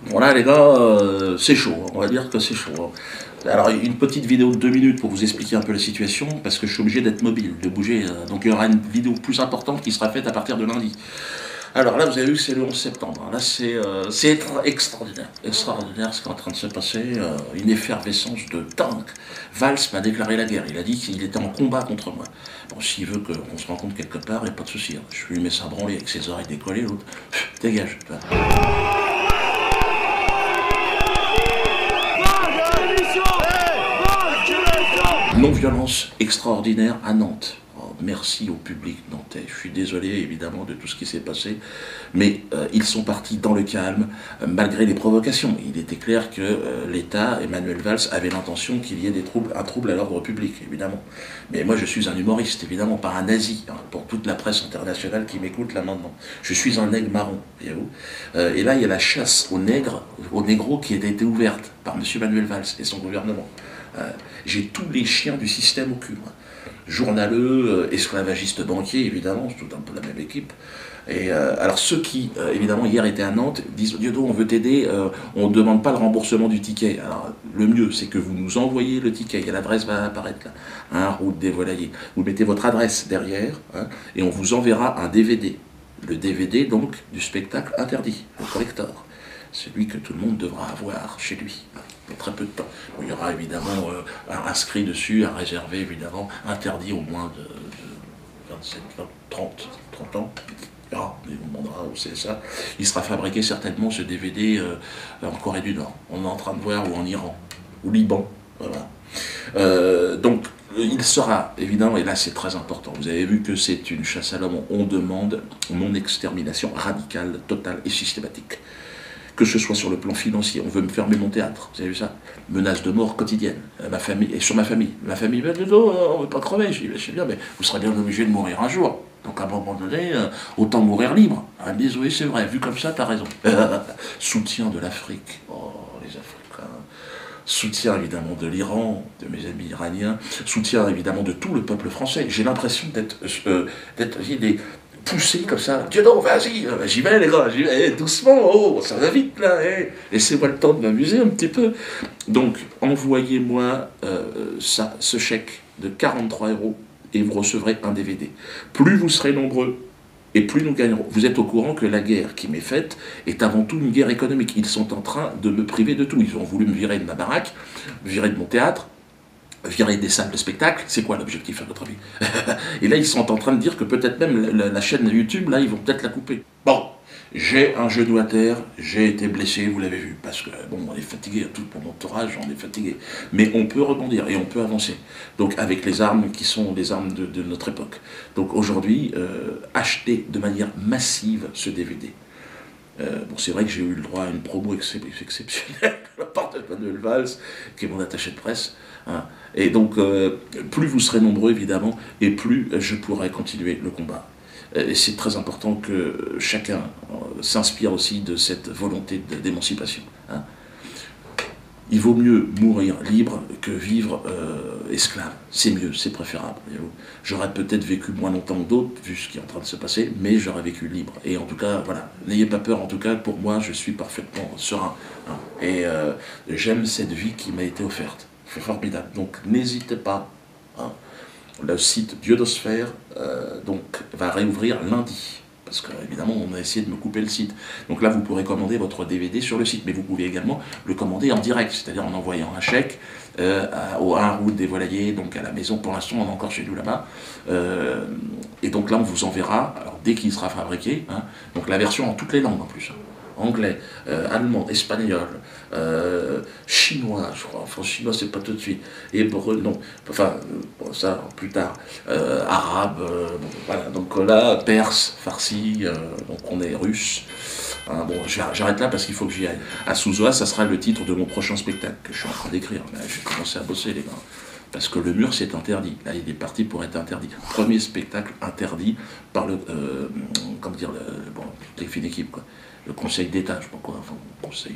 Voilà les gars, c'est chaud, on va dire que c'est chaud. Alors une petite vidéo de 2 minutes pour vous expliquer un peu la situation, parce que je suis obligé d'être mobile, de bouger, donc il y aura une vidéo plus importante qui sera faite à partir de lundi. Alors là vous avez vu que c'est le 11 septembre, là c'est extraordinaire, extraordinaire ce qui est en train de se passer, une effervescence de dingue. Valls m'a déclaré la guerre, il a dit qu'il était en combat contre moi. Bon, s'il veut qu'on se rencontre quelque part, il n'y a pas de souci, hein. Je lui mets ça branler avec ses oreilles décollées, l'autre, dégage. Non-violence extraordinaire à Nantes. Oh, merci au public nantais. Je suis désolé évidemment de tout ce qui s'est passé, mais ils sont partis dans le calme, malgré les provocations. Il était clair que l'État, Emmanuel Valls, avait l'intention qu'il y ait un trouble à l'ordre public, évidemment. Mais moi je suis un humoriste, évidemment, pas un nazi, hein, pour toute la presse internationale qui m'écoute là maintenant. Je suis un nègre marron, voyez-vous. Et là il y a la chasse aux nègres, aux négros qui a été ouverte par M. Emmanuel Valls et son gouvernement. J'ai tous les chiens du système au cul, moi. Journaleux, esclavagistes banquiers, évidemment, c'est tout un peu la même équipe. Et alors ceux qui, évidemment, hier étaient à Nantes, disent « Diodo, on veut t'aider, on ne demande pas le remboursement du ticket ». Alors le mieux, c'est que vous nous envoyez le ticket, et l'adresse va apparaître là, hein, route des Volaillers. Vous mettez votre adresse derrière, hein, et on vous enverra un DVD. Le DVD, donc, du spectacle interdit, le collector. Celui que tout le monde devra avoir chez lui. Mais très peu de temps. Bon, il y aura évidemment inscrit dessus, à réserver évidemment, interdit au moins de 27, 20, 30 ans. On vous demandera où c'est ça. Il sera fabriqué certainement ce DVD en Corée du Nord. On est en train de voir, ou en Iran, ou Liban. Voilà. Donc il sera, évidemment, et là c'est très important, vous avez vu que c'est une chasse à l'homme, on demande mon extermination radicale, totale et systématique. Que ce soit sur le plan financier, on veut me fermer mon théâtre, vous avez vu ça? Menace de mort quotidienne, ma famille, et sur ma famille. Ma famille me dit, non, on ne veut pas crever. Je dis, c'est bien, mais vous serez bien obligé de mourir un jour. Donc à un moment donné, autant mourir libre. Ils me disent, oui, c'est vrai, vu comme ça, t'as raison. Soutien de l'Afrique. Oh, les Africains. Soutien évidemment de l'Iran, de mes amis iraniens. Soutien évidemment de tout le peuple français. J'ai l'impression d'être poussé comme ça. Dieu non, vas-y, j'y vais les gars, j'y vais, doucement, oh, ça va vite là, laissez-moi le temps de m'amuser un petit peu. Donc, envoyez-moi ce chèque de 43 € et vous recevrez un DVD. Plus vous serez nombreux, et plus nous gagnerons. Vous êtes au courant que la guerre qui m'est faite est avant tout une guerre économique. Ils sont en train de me priver de tout. Ils ont voulu me virer de ma baraque, virer de mon théâtre, virer des salles de spectacle. C'est quoi l'objectif à votre avis? Et là, ils sont en train de dire que peut-être même la chaîne YouTube, là, ils vont peut-être la couper. Bon, j'ai un genou à terre, j'ai été blessé, vous l'avez vu, parce que, bon, on est fatigué, tout mon entourage, on est fatigué. Mais on peut rebondir et on peut avancer. Donc, avec les armes qui sont les armes de notre époque. Donc, aujourd'hui, achetez de manière massive ce DVD. Bon, c'est vrai que j'ai eu le droit à une promo exceptionnelle de la part de Emmanuel Valls, qui est mon attaché de presse. Hein. Et donc, plus vous serez nombreux, évidemment, et plus je pourrai continuer le combat. Et c'est très important que chacun s'inspire aussi de cette volonté d'émancipation. Hein. Il vaut mieux mourir libre que vivre esclave. C'est mieux, c'est préférable. J'aurais peut-être vécu moins longtemps que d'autres, vu ce qui est en train de se passer, mais j'aurais vécu libre. Et en tout cas, voilà, n'ayez pas peur, en tout cas, pour moi, je suis parfaitement serein. Hein. Et j'aime cette vie qui m'a été offerte. C'est formidable. Donc, n'hésitez pas. Hein. Le site Diodosphère donc, va réouvrir lundi. Parce qu'évidemment, on a essayé de me couper le site. Donc là, vous pourrez commander votre DVD sur le site, mais vous pouvez également le commander en direct, c'est-à-dire en envoyant un chèque au 1 route des Volaillers, donc à la maison. Pour l'instant, on est encore chez nous là-bas. Et donc là, on vous enverra, alors dès qu'il sera fabriqué, hein, donc la version en toutes les langues en plus. Hein. Anglais, allemand, espagnol, chinois, je crois, enfin chinois c'est pas tout de suite, hébreu, non, enfin, bon, ça plus tard, arabe, bon, voilà, donc là, perse, farsi, donc on est russe. Hein, bon, j'arrête là parce qu'il faut que j'y aille. À Souzoa, ça sera le titre de mon prochain spectacle que je suis en train d'écrire. J'ai commencé à bosser, les gars. Parce que le mur, c'est interdit. Là, il est parti pour être interdit. Premier spectacle interdit par le, comment dire, bon, les fines équipes, quoi. Le Conseil d'État, je sais pas quoi, enfin, Conseil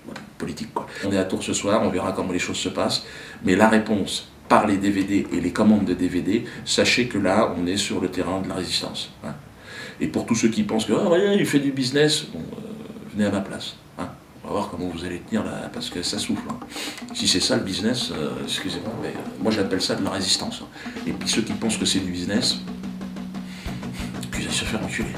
voilà, politique, quoi. On est à Tours ce soir, on verra comment les choses se passent. Mais la réponse, par les DVD et les commandes de DVD, sachez que là, on est sur le terrain de la résistance. Hein. Et pour tous ceux qui pensent que, oh, ouais, il fait du business, bon, venez à ma place. Hein. va voir comment vous allez tenir là, parce que ça souffle. Hein. Si c'est ça le business, excusez-moi, mais moi j'appelle ça de la résistance. Hein. Et puis ceux qui pensent que c'est du business, puis ils se faire enculer.